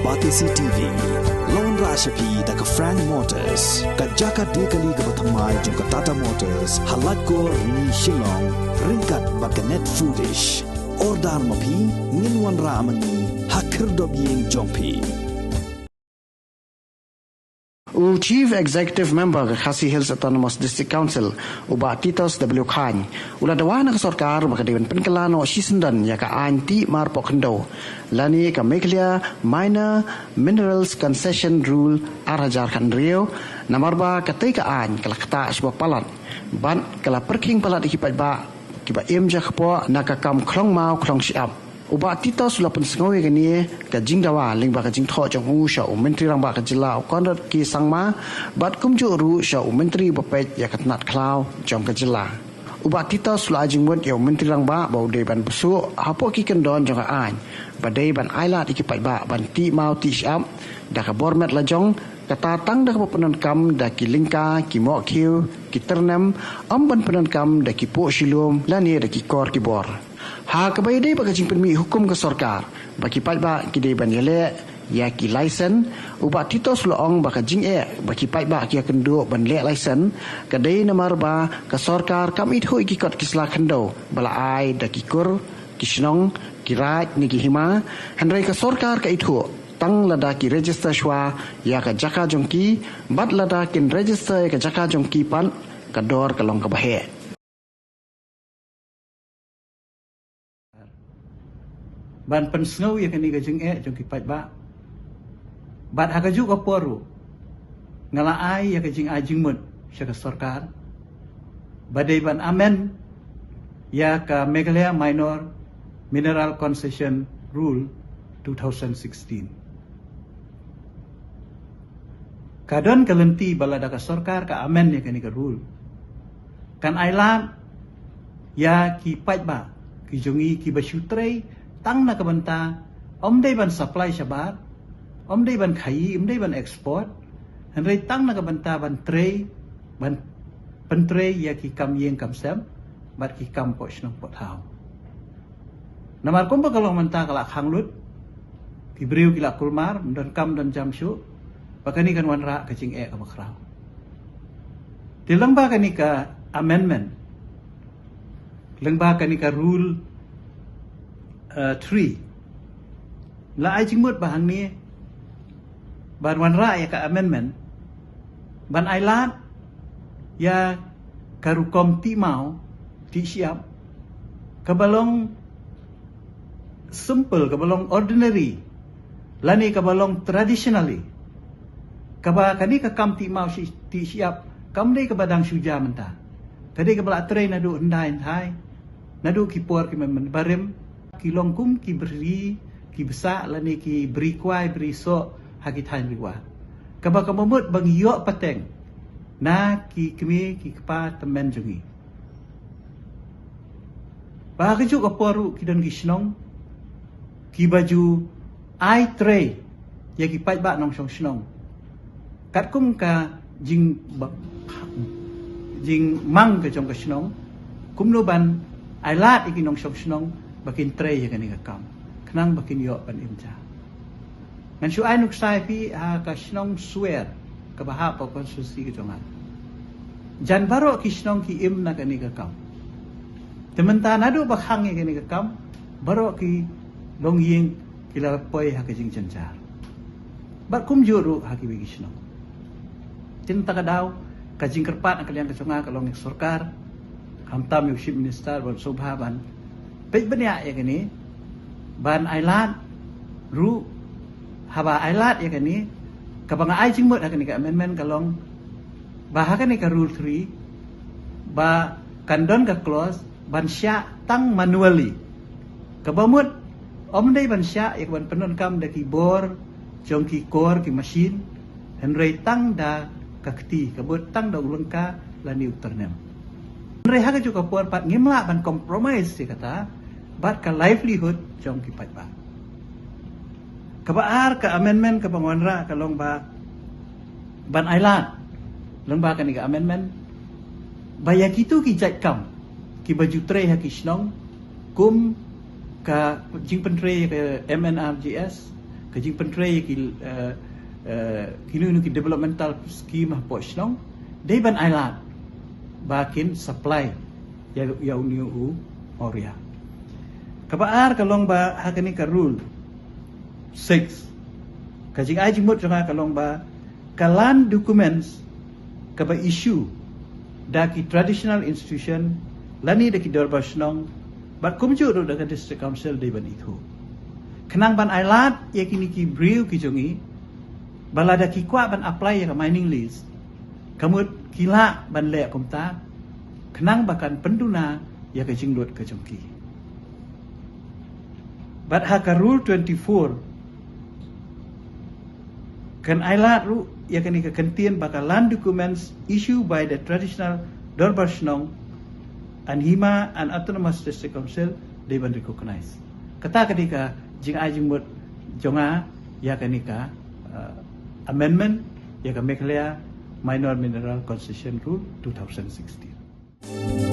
Batisi TV, Lone Rashapi da ka Frank Motors, ka Jaka Dekali ka Batamai jong ka Tata Motors, halat ko ni Shillong, ringkat baka net foodish, ordar mapi, ninwan ramani, hakir dobiyeng jongpi. Chief Executive Member Khasi Hills Autonomous District Council Uba Titos W. Khan ula dawana ka sarkar baka dewan penkelano sisendan ya ka anti marpok kendo lani ka Meghalaya Minor Minerals Concession Rule Arajar kan Rio namarba katay ka an kalakta sebuah palat ban kala perking palat ikipat ba kiba imja kpo nakakam klong mau klong siap Uba Titos ula pensengawi kani ka jingdawa lingba ka jingtho jong u sha menteri rang ba ka jila kondat ki sangma bat kumju ru sha menteri bapet ya katnat klau jong ka jila Uba Titos ula jingmut ya menteri rang ba bau de ban besu hapo ki kendon jong ka an badai ban ailat ikipat ba ban ti mau ti siap da ka bormet la jong kata tang da ka penan kam da ki lingka ki mo kiu ki ternem ban penan kam da ki po silum lani da ki kor ki bor ha kabai dei bagi jingpenmi hukum ke sarkar bagi pai ba ki dei ban yele ya ki lisen uba Titos loong baka jing bagi pai ba ki kendo ban le lisen ka dei namar ba ke sarkar kam it hoi ki kot kisla kendo bala ai da ki kur ki snong ki raj ni ki hima handrai ke sarkar ka itu tang lada ki register shwa ya ka jaka jongki bat lada kin register ka jaka jongki pan ka dor ka long ka bahe ban pensengau ya kani gajeng jong kipat ba bat hakaju ka poru ngala ai ya kajing ajing mut syaka sarkar badai ban amen ya ka Meghalaya Minor Mineral Concession Rule 2016 kadon kalenti balada ka sarkar ka amen ya kani ka rule kan ailan ya kipat ba ki jongi ki basyutrei tang na kabanta dei ban supply sabar dei ban khai dei ban export hanrei tang na kabanta ban tray ban pentray ya ki kam yeng kam sem bat ki kam po snong pot hau namar kom ba kalong manta kala khanglut ki briu ki la kulmar dan kam dan jamshu bakani kan wanra kacing ka bakrau tilang ba kani ka amendment lang ba kani ka rule 3 la ai jingmut bahang ni ban wan ra ya ka amendment ban ailat ya karukom ti mau ti siap kabalong simple kabalong ordinary lani kabalong traditionally kaba kani ka kam ti mau si ti siap kam dei ka badang suja menta kadi ka bala train nadu ndai hai nadu ki por ki men barem ki longkum ki beri ki besa lani ki beri kuai beri so hagi thain biwa kaba kamamut bang yo pateng na ki kemi ki kapa temen jungi ba keju ka poru ki dan ki snong ki baju ai tray ya ki pai ba nong song snong kat kum ka jing mang ka jong ka snong kum no ban ai lat iki nong song snong bakin tray ya kani kam kenang bakin yo pan imja ngan shu ai nuk sai pi ha ka snong swear ka baha pa konstitusi ki jongan jan baro ki snong ki im na kani kam tementa nadu bakhang ya kani kam baro ki long ying kila poi ha ka jing janjar bat kum juru ha ki bi snong tinta ka daw ka jing kerpat ka liang ka jonga ka long sarkar hamtam yu chief minister ban subhaban pej banya ya kani ban ailat ru haba ailat ya kani kabanga ai jingmut ha kani ka amendment kalong bah kani ka rule 3 ba kandon ka clause ban sya tang manually kabamut dei ban sya ya ban penon kam da ki bor jong ki kor ki machine henrei tang da kakti kabut tang da ulengka lani uternem henrei ha ka juga por pat ngimla ban compromise si kata bat ka livelihood jong ki pat ba kabaar ka amendment ka bangwanra ka long ba ban ailat long ba ka ni ka amendment baya kitu ki jat kam ki baju tray ha ki snong kum ka jing pentre ke MNRGS kajing pentre ki kinu ki developmental scheme po shlong dei ban ailat bakin supply ya uniu oria kabaar kalong ba hakani ka rule 6 kajing ai jimut jonga kalong ba kalan documents kaba issue daki traditional institution lani daki dorba shnong bat kumju do daki district council dei ban itu kenang ban ailat ya kini ki briu ki jongi balada ki kwa ban apply ya mining lease kamut kila ban le komta kenang bakan penduna ya ka jinglut ka jongki but haka rule 24 kan ailat ru ya kani ka contain bakal land documents issued by the traditional Dorbarshnong and Hima and Autonomous District Council they ban recognize kata kadika jing ajing mut jonga ya kani ka amendment ya ka Meghalaya Minor Mineral Concession Rule 2016